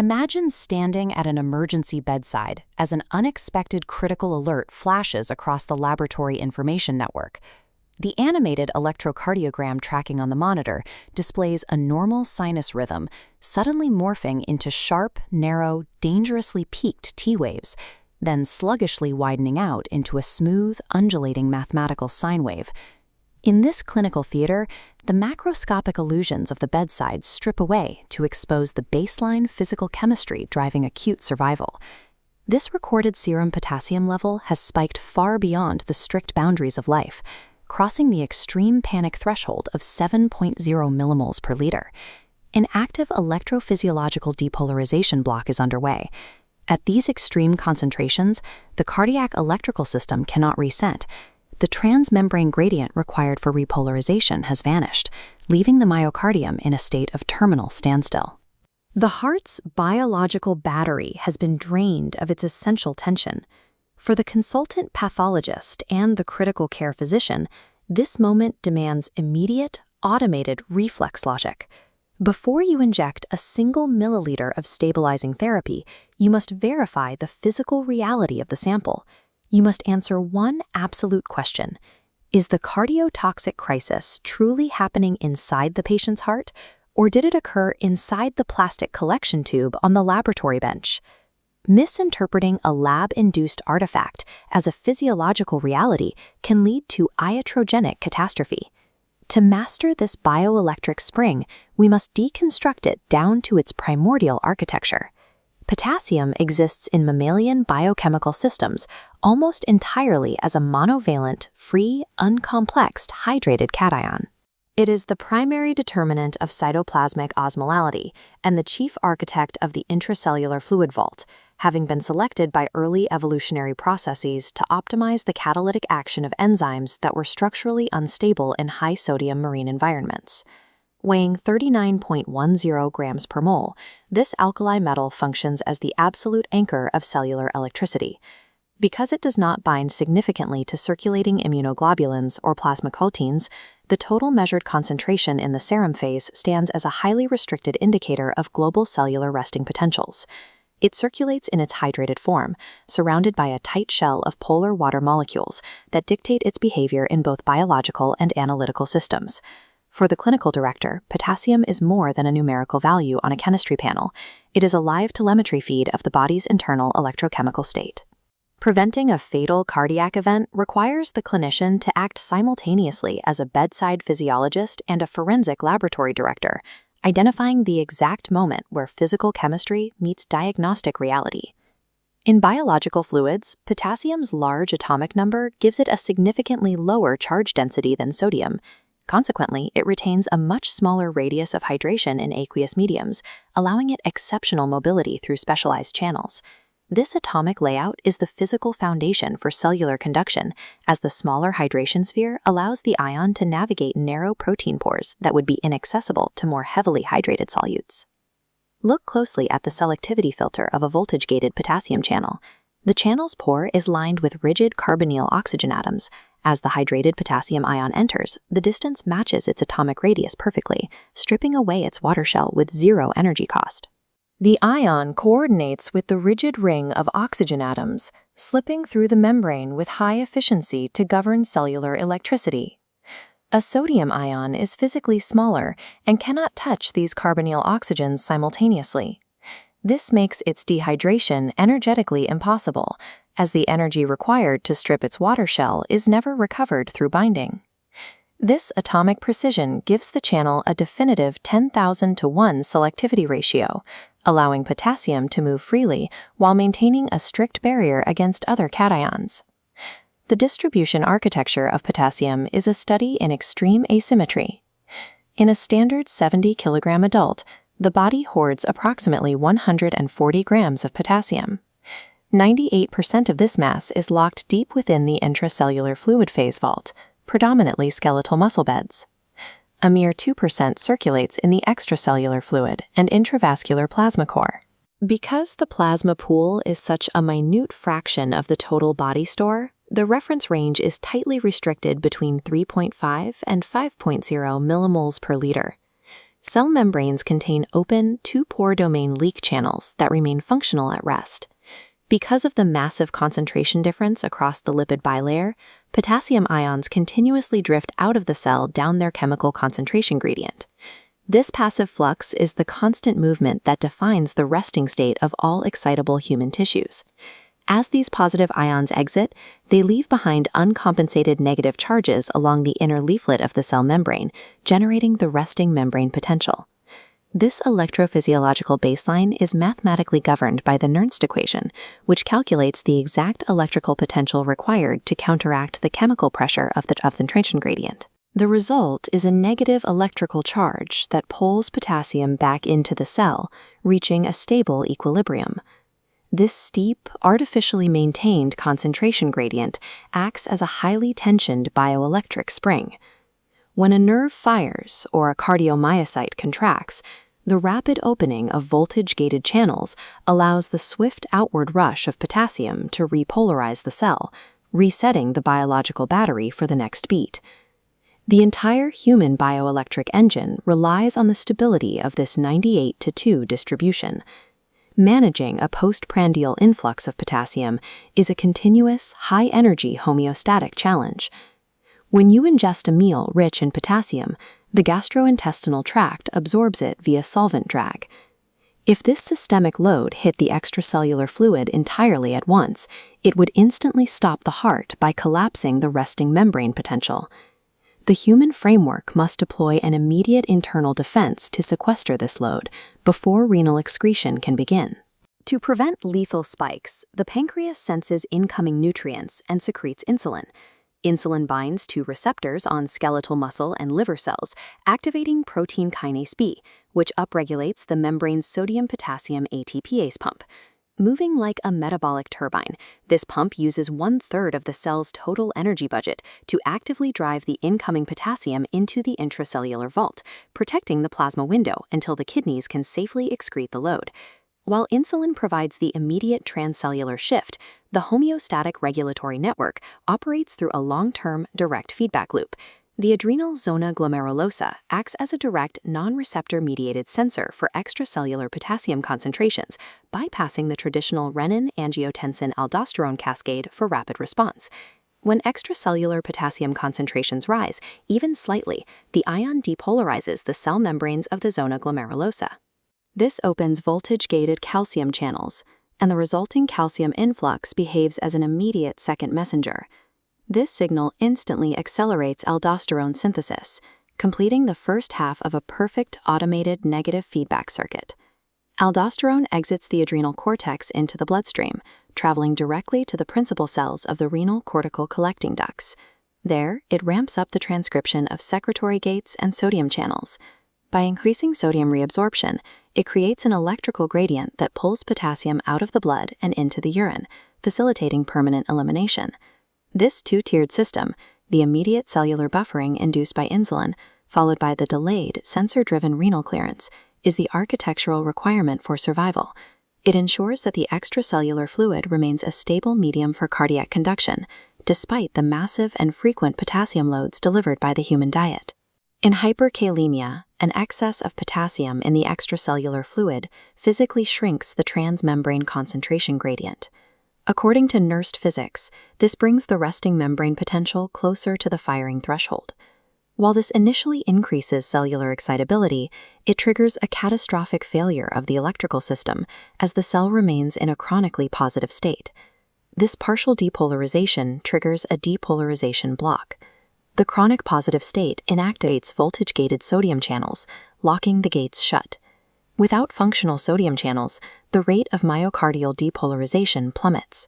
Imagine standing at an emergency bedside as an unexpected critical alert flashes across the laboratory information network. The animated electrocardiogram tracking on the monitor displays a normal sinus rhythm suddenly morphing into sharp, narrow, dangerously peaked T waves, then sluggishly widening out into a smooth, undulating mathematical sine wave. In this clinical theater, the macroscopic illusions of the bedside strip away to expose the baseline physical chemistry driving acute survival. This recorded serum potassium level has spiked far beyond the strict boundaries of life, crossing the extreme panic threshold of 7.0 millimoles per liter. An active electrophysiological depolarization block is underway. At these extreme concentrations, the cardiac electrical system cannot reset. The transmembrane gradient required for repolarization has vanished, leaving the myocardium in a state of terminal standstill. The heart's biological battery has been drained of its essential tension. For the consultant pathologist and the critical care physician, this moment demands immediate, automated reflex logic. Before you inject a single milliliter of stabilizing therapy, you must verify the physical reality of the sample. You must answer one absolute question. Is the cardiotoxic crisis truly happening inside the patient's heart, or did it occur inside the plastic collection tube on the laboratory bench? Misinterpreting a lab-induced artifact as a physiological reality can lead to iatrogenic catastrophe. To master this bioelectric spring, we must deconstruct it down to its primordial architecture. Potassium exists in mammalian biochemical systems almost entirely as a monovalent, free, uncomplexed, hydrated cation. It is the primary determinant of cytoplasmic osmolality and the chief architect of the intracellular fluid vault, having been selected by early evolutionary processes to optimize the catalytic action of enzymes that were structurally unstable in high-sodium marine environments. Weighing 39.10 grams per mole, this alkali metal functions as the absolute anchor of cellular electricity. Because it does not bind significantly to circulating immunoglobulins or plasmaproteins, the total measured concentration in the serum phase stands as a highly restricted indicator of global cellular resting potentials. It circulates in its hydrated form, surrounded by a tight shell of polar water molecules that dictate its behavior in both biological and analytical systems. For the clinical director, potassium is more than a numerical value on a chemistry panel. It is a live telemetry feed of the body's internal electrochemical state. Preventing a fatal cardiac event requires the clinician to act simultaneously as a bedside physiologist and a forensic laboratory director, identifying the exact moment where physical chemistry meets diagnostic reality. In biological fluids, potassium's large atomic number gives it a significantly lower charge density than sodium. Consequently, it retains a much smaller radius of hydration in aqueous mediums, allowing it exceptional mobility through specialized channels. This atomic layout is the physical foundation for cellular conduction, as the smaller hydration sphere allows the ion to navigate narrow protein pores that would be inaccessible to more heavily hydrated solutes. Look closely at the selectivity filter of a voltage-gated potassium channel. The channel's pore is lined with rigid carbonyl oxygen atoms. As the hydrated potassium ion enters, the distance matches its atomic radius perfectly, stripping away its water shell with zero energy cost. The ion coordinates with the rigid ring of oxygen atoms, slipping through the membrane with high efficiency to govern cellular electricity. A sodium ion is physically smaller and cannot touch these carbonyl oxygens simultaneously. This makes its dehydration energetically impossible, as the energy required to strip its water shell is never recovered through binding. This atomic precision gives the channel a definitive 10,000 to 1 selectivity ratio, allowing potassium to move freely while maintaining a strict barrier against other cations. The distribution architecture of potassium is a study in extreme asymmetry. In a standard 70 kilogram adult, the body hoards approximately 140 grams of potassium. 98% of this mass is locked deep within the intracellular fluid phase vault, predominantly skeletal muscle beds. A mere 2% circulates in the extracellular fluid and intravascular plasma core. Because the plasma pool is such a minute fraction of the total body store, the reference range is tightly restricted between 3.5 and 5.0 millimoles per liter. Cell membranes contain open, two-pore domain leak channels that remain functional at rest. Because of the massive concentration difference across the lipid bilayer, potassium ions continuously drift out of the cell down their chemical concentration gradient. This passive flux is the constant movement that defines the resting state of all excitable human tissues. As these positive ions exit, they leave behind uncompensated negative charges along the inner leaflet of the cell membrane, generating the resting membrane potential. This electrophysiological baseline is mathematically governed by the Nernst equation, which calculates the exact electrical potential required to counteract the chemical pressure of the concentration gradient. The result is a negative electrical charge that pulls potassium back into the cell, reaching a stable equilibrium. This steep, artificially maintained concentration gradient acts as a highly tensioned bioelectric spring. When a nerve fires or a cardiomyocyte contracts, the rapid opening of voltage-gated channels allows the swift outward rush of potassium to repolarize the cell, resetting the biological battery for the next beat. The entire human bioelectric engine relies on the stability of this 98:2 distribution. Managing a postprandial influx of potassium is a continuous, high-energy homeostatic challenge. When you ingest a meal rich in potassium, the gastrointestinal tract absorbs it via solvent drag. If this systemic load hit the extracellular fluid entirely at once, it would instantly stop the heart by collapsing the resting membrane potential. The human framework must deploy an immediate internal defense to sequester this load before renal excretion can begin. To prevent lethal spikes, the pancreas senses incoming nutrients and secretes insulin. Insulin binds to receptors on skeletal muscle and liver cells, activating protein kinase B, which upregulates the membrane's sodium-potassium ATPase pump. Moving like a metabolic turbine, this pump uses 1/3 of the cell's total energy budget to actively drive the incoming potassium into the intracellular vault, protecting the plasma window until the kidneys can safely excrete the load. While insulin provides the immediate transcellular shift, the homeostatic regulatory network operates through a long-term direct feedback loop. The adrenal zona glomerulosa acts as a direct non-receptor-mediated sensor for extracellular potassium concentrations, bypassing the traditional renin-angiotensin-aldosterone cascade for rapid response. When extracellular potassium concentrations rise, even slightly, the ion depolarizes the cell membranes of the zona glomerulosa. This opens voltage-gated calcium channels, and the resulting calcium influx behaves as an immediate second messenger. This signal instantly accelerates aldosterone synthesis, completing the first half of a perfect automated negative feedback circuit. Aldosterone exits the adrenal cortex into the bloodstream, traveling directly to the principal cells of the renal cortical collecting ducts. There, it ramps up the transcription of secretory gates and sodium channels. By increasing sodium reabsorption, it creates an electrical gradient that pulls potassium out of the blood and into the urine, facilitating permanent elimination. This two-tiered system, the immediate cellular buffering induced by insulin, followed by the delayed sensor-driven renal clearance, is the architectural requirement for survival. It ensures that the extracellular fluid remains a stable medium for cardiac conduction, despite the massive and frequent potassium loads delivered by the human diet. In hyperkalemia, an excess of potassium in the extracellular fluid physically shrinks the transmembrane concentration gradient. According to Nernst physics, this brings the resting membrane potential closer to the firing threshold. While this initially increases cellular excitability, it triggers a catastrophic failure of the electrical system as the cell remains in a chronically positive state. This partial depolarization triggers a depolarization block. The chronic positive state inactivates voltage-gated sodium channels, locking the gates shut. Without functional sodium channels, the rate of myocardial depolarization plummets.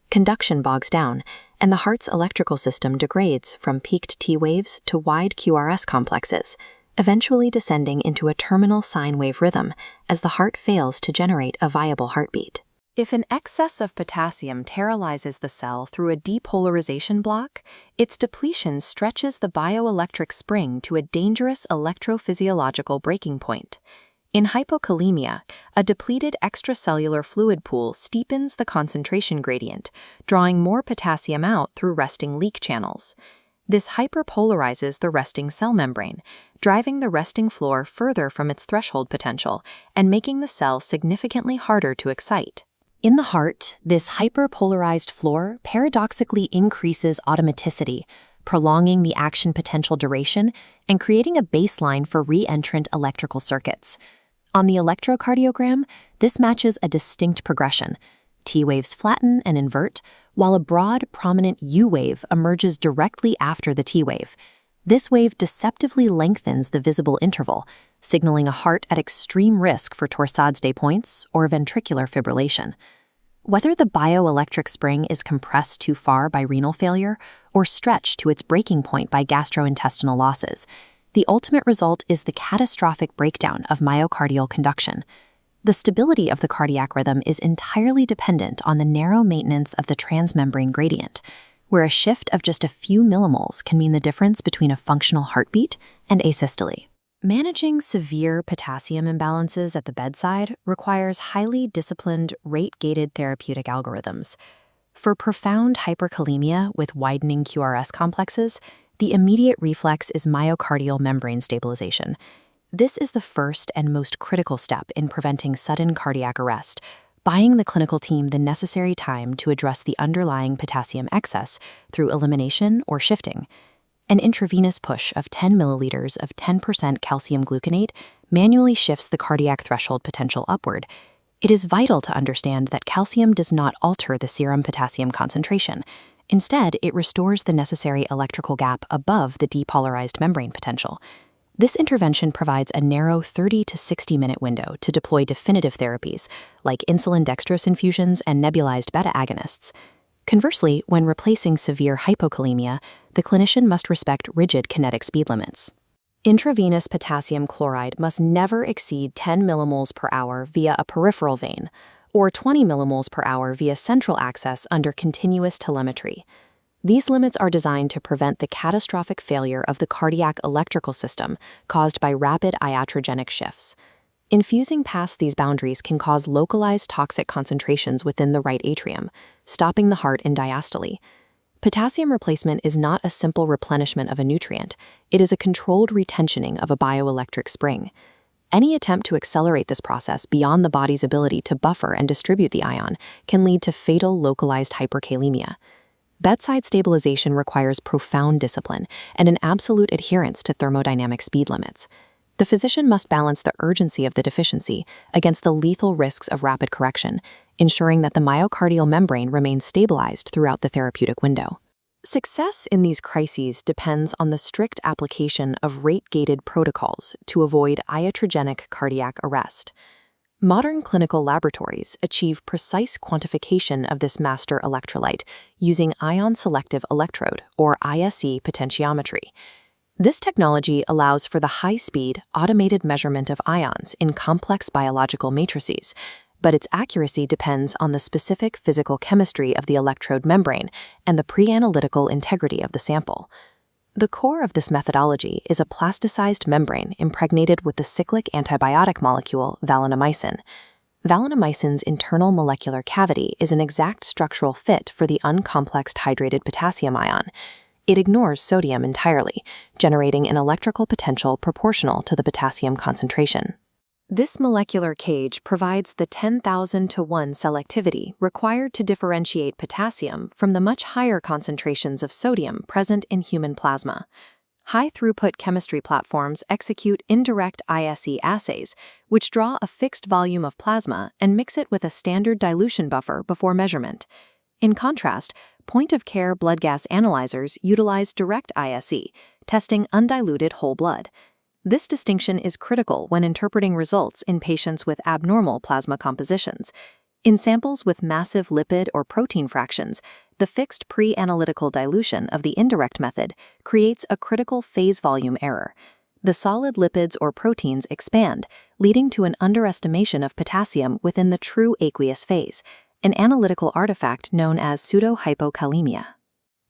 Conduction bogs down, and the heart's electrical system degrades from peaked T waves to wide QRS complexes, eventually descending into a terminal sine wave rhythm as the heart fails to generate a viable heartbeat. If an excess of potassium terrorizes the cell through a depolarization block, its depletion stretches the bioelectric spring to a dangerous electrophysiological breaking point. In hypokalemia, a depleted extracellular fluid pool steepens the concentration gradient, drawing more potassium out through resting leak channels. This hyperpolarizes the resting cell membrane, driving the resting floor further from its threshold potential and making the cell significantly harder to excite. In the heart, this hyperpolarized floor paradoxically increases automaticity, prolonging the action potential duration and creating a baseline for re-entrant electrical circuits. On the electrocardiogram, this matches a distinct progression. T waves flatten and invert, while a broad, prominent U wave emerges directly after the T wave. This wave deceptively lengthens the visible interval, signaling a heart at extreme risk for torsades de pointes or ventricular fibrillation. Whether the bioelectric spring is compressed too far by renal failure or stretched to its breaking point by gastrointestinal losses, the ultimate result is the catastrophic breakdown of myocardial conduction. The stability of the cardiac rhythm is entirely dependent on the narrow maintenance of the transmembrane gradient, where a shift of just a few millimoles can mean the difference between a functional heartbeat and asystole. Managing severe potassium imbalances at the bedside requires highly disciplined, rate-gated therapeutic algorithms. For profound hyperkalemia with widening QRS complexes, the immediate reflex is myocardial membrane stabilization. This is the first and most critical step in preventing sudden cardiac arrest, buying the clinical team the necessary time to address the underlying potassium excess through elimination or shifting. An intravenous push of 10 milliliters of 10% calcium gluconate manually shifts the cardiac threshold potential upward. It is vital to understand that calcium does not alter the serum potassium concentration. Instead, it restores the necessary electrical gap above the depolarized membrane potential. This intervention provides a narrow 30 to 60-minute window to deploy definitive therapies like insulin dextrose infusions and nebulized beta agonists. Conversely, when replacing severe hypokalemia, the clinician must respect rigid kinetic speed limits. Intravenous potassium chloride must never exceed 10 millimoles per hour via a peripheral vein, or 20 millimoles per hour via central access under continuous telemetry. These limits are designed to prevent the catastrophic failure of the cardiac electrical system caused by rapid iatrogenic shifts. Infusing past these boundaries can cause localized toxic concentrations within the right atrium, stopping the heart in diastole. Potassium replacement is not a simple replenishment of a nutrient, it is a controlled retensioning of a bioelectric spring. Any attempt to accelerate this process beyond the body's ability to buffer and distribute the ion can lead to fatal localized hyperkalemia. Bedside stabilization requires profound discipline and an absolute adherence to thermodynamic speed limits. The physician must balance the urgency of the deficiency against the lethal risks of rapid correction, ensuring that the myocardial membrane remains stabilized throughout the therapeutic window. Success in these crises depends on the strict application of rate-gated protocols to avoid iatrogenic cardiac arrest. Modern clinical laboratories achieve precise quantification of this master electrolyte using ion-selective electrode, or ISE potentiometry. This technology allows for the high-speed, automated measurement of ions in complex biological matrices, but its accuracy depends on the specific physical chemistry of the electrode membrane and the pre-analytical integrity of the sample. The core of this methodology is a plasticized membrane impregnated with the cyclic antibiotic molecule valinomycin. Valinomycin's internal molecular cavity is an exact structural fit for the uncomplexed hydrated potassium ion. It ignores sodium entirely, generating an electrical potential proportional to the potassium concentration. This molecular cage provides the 10,000 to 1 selectivity required to differentiate potassium from the much higher concentrations of sodium present in human plasma. High-throughput chemistry platforms execute indirect ISE assays, which draw a fixed volume of plasma and mix it with a standard dilution buffer before measurement. In contrast, point-of-care blood gas analyzers utilize direct ISE, testing undiluted whole blood. This distinction is critical when interpreting results in patients with abnormal plasma compositions. In samples with massive lipid or protein fractions, the fixed pre-analytical dilution of the indirect method creates a critical phase volume error. The solid lipids or proteins expand, leading to an underestimation of potassium within the true aqueous phase, an analytical artifact known as pseudohypokalemia.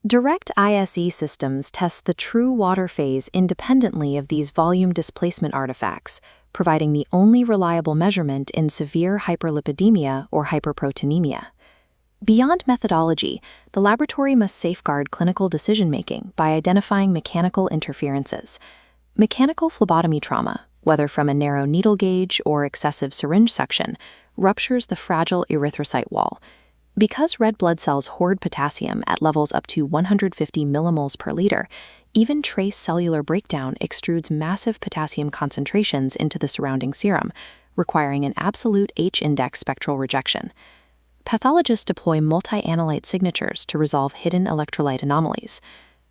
Direct ISE systems test the true water phase independently of these volume displacement artifacts, providing the only reliable measurement in severe hyperlipidemia or hyperproteinemia. Beyond methodology, the laboratory must safeguard clinical decision-making by identifying mechanical interferences. Mechanical phlebotomy trauma, whether from a narrow needle gauge or excessive syringe suction, ruptures the fragile erythrocyte wall. Because red blood cells hoard potassium at levels up to 150 millimoles per liter, even trace cellular breakdown extrudes massive potassium concentrations into the surrounding serum, requiring an absolute H-index spectral rejection. Pathologists deploy multi-analyte signatures to resolve hidden electrolyte anomalies.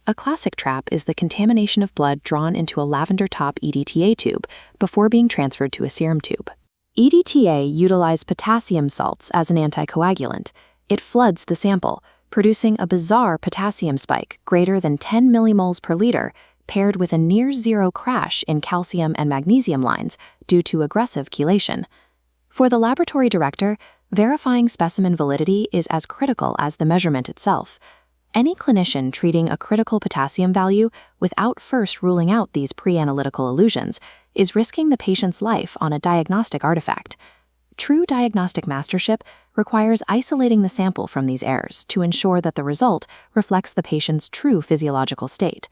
A classic trap is the contamination of blood drawn into a lavender-top EDTA tube before being transferred to a serum tube. EDTA utilize potassium salts as an anticoagulant. It floods the sample, producing a bizarre potassium spike greater than 10 millimoles per liter, paired with a near-zero crash in calcium and magnesium lines due to aggressive chelation. For the laboratory director, verifying specimen validity is as critical as the measurement itself. Any clinician treating a critical potassium value without first ruling out these pre-analytical illusions is risking the patient's life on a diagnostic artifact. True diagnostic mastership requires isolating the sample from these errors to ensure that the result reflects the patient's true physiological state.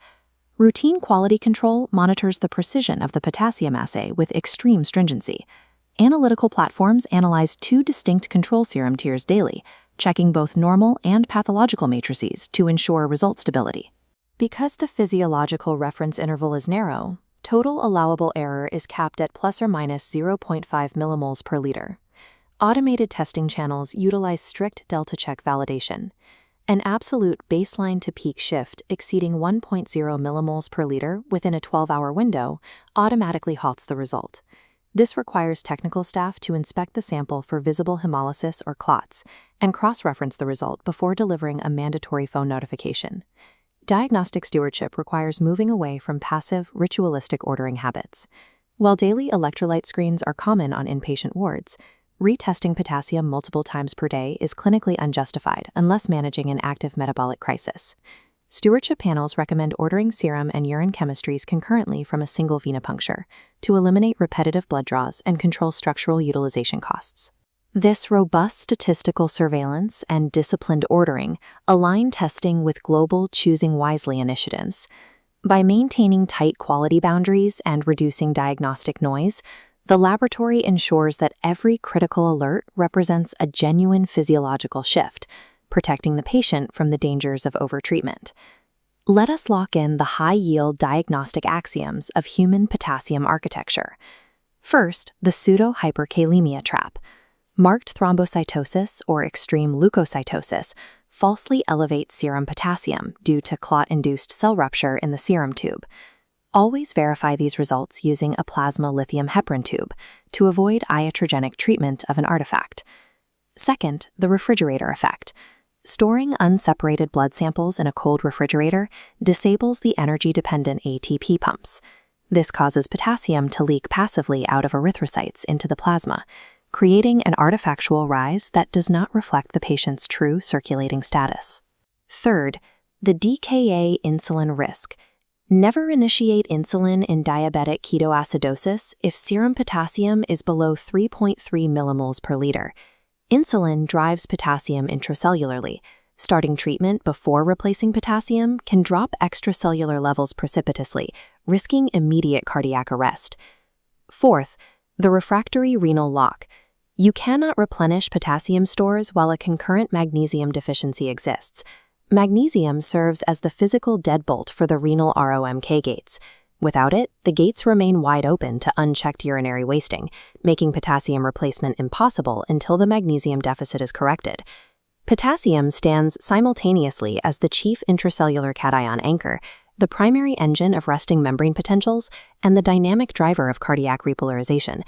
Routine quality control monitors the precision of the potassium assay with extreme stringency. Analytical platforms analyze 2 distinct control serum tiers daily, checking both normal and pathological matrices to ensure result stability. Because the physiological reference interval is narrow, total allowable error is capped at plus or minus 0.5 millimoles per liter. Automated testing channels utilize strict delta check validation. An absolute baseline to peak shift exceeding 1.0 millimoles per liter within a 12-hour window automatically halts the result. This requires technical staff to inspect the sample for visible hemolysis or clots and cross-reference the result before delivering a mandatory phone notification. Diagnostic stewardship requires moving away from passive, ritualistic ordering habits. While daily electrolyte screens are common on inpatient wards, retesting potassium multiple times per day is clinically unjustified unless managing an active metabolic crisis. Stewardship panels recommend ordering serum and urine chemistries concurrently from a single venipuncture to eliminate repetitive blood draws and control structural utilization costs. This robust statistical surveillance and disciplined ordering align testing with global Choosing Wisely initiatives. By maintaining tight quality boundaries and reducing diagnostic noise, the laboratory ensures that every critical alert represents a genuine physiological shift, protecting the patient from the dangers of overtreatment. Let us lock in the high-yield diagnostic axioms of human potassium architecture. First, the pseudo-hyperkalemia trap. Marked thrombocytosis or extreme leukocytosis falsely elevates serum potassium due to clot-induced cell rupture in the serum tube. Always verify these results using a plasma lithium heparin tube to avoid iatrogenic treatment of an artifact. Second, the refrigerator effect. Storing unseparated blood samples in a cold refrigerator disables the energy-dependent ATP pumps. This causes potassium to leak passively out of erythrocytes into the plasma, creating an artifactual rise that does not reflect the patient's true circulating status. Third, the DKA insulin risk. Never initiate insulin in diabetic ketoacidosis if serum potassium is below 3.3 millimoles per liter. Insulin drives potassium intracellularly. Starting treatment before replacing potassium can drop extracellular levels precipitously, risking immediate cardiac arrest. Fourth, the refractory renal lock. You cannot replenish potassium stores while a concurrent magnesium deficiency exists. Magnesium serves as the physical deadbolt for the renal ROMK gates. Without it, the gates remain wide open to unchecked urinary wasting, making potassium replacement impossible until the magnesium deficit is corrected. Potassium stands simultaneously as the chief intracellular cation anchor, the primary engine of resting membrane potentials, and the dynamic driver of cardiac repolarization.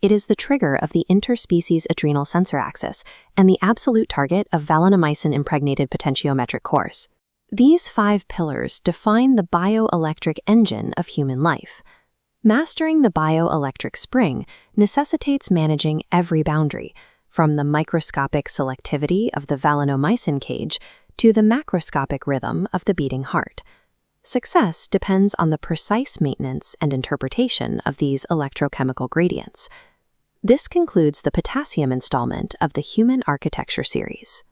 It is the trigger of the interspecies adrenal sensor axis and the absolute target of valinomycin-impregnated potentiometric course. These 5 pillars define the bioelectric engine of human life. Mastering the bioelectric spring necessitates managing every boundary, from the microscopic selectivity of the valinomycin cage to the macroscopic rhythm of the beating heart. Success depends on the precise maintenance and interpretation of these electrochemical gradients. This concludes the potassium installment of the Human Architecture series.